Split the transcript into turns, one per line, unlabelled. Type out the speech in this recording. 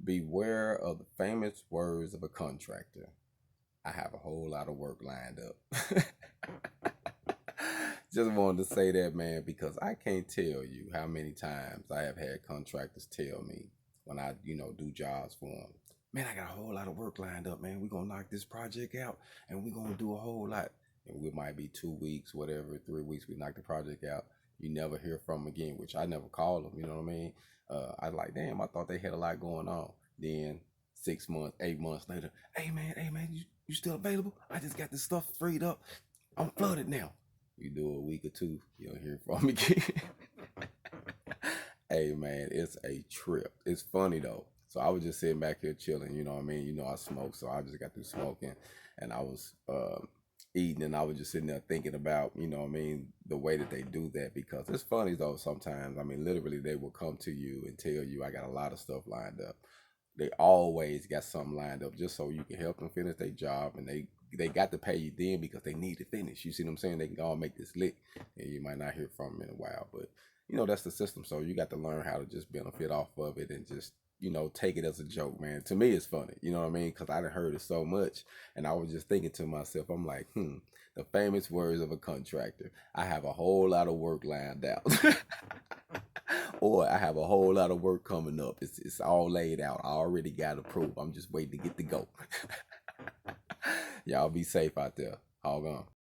Beware of the famous words of a contractor. I have a whole lot of work lined up. Just wanted to say that, man, because I can't tell you how many times I have had contractors tell me when I, do jobs for them, man, I got a whole lot of work lined up, man. We're going to knock this project out and we're going to do a whole lot. And we might be 2 weeks, whatever, 3 weeks, we knock the project out. You never hear from them again, which I never call them, you know what I mean? I like, damn, I thought they had a lot going on. Then 6 months, 8 months later, hey man, you still available? I just got this stuff freed up. I'm flooded now. You do a week or two, you don't hear from me again. Hey man, it's a trip. It's funny though. So I was just sitting back here chilling, you know what I mean? You know I smoke, so I just got through smoking and I was eating and I was just sitting there thinking about, you know what I mean, the way that they do that because it's funny though sometimes. I mean, literally they will come to you and tell you I got a lot of stuff lined up. They always got something lined up just so you can help them finish their job and they got to pay you then because they need to finish. You see what I'm saying? They can all make this lick and you might not hear from them in a while, but that's the system. So you got to learn how to just benefit off of it and just, take it as a joke, man. To me, it's funny. You know what I mean? Because I done heard it so much. And I was just thinking to myself, I'm like, the famous words of a contractor. I have a whole lot of work lined out. Or I have a whole lot of work coming up. It's all laid out. I already got approved. I'm just waiting to get to go. Y'all be safe out there. All gone.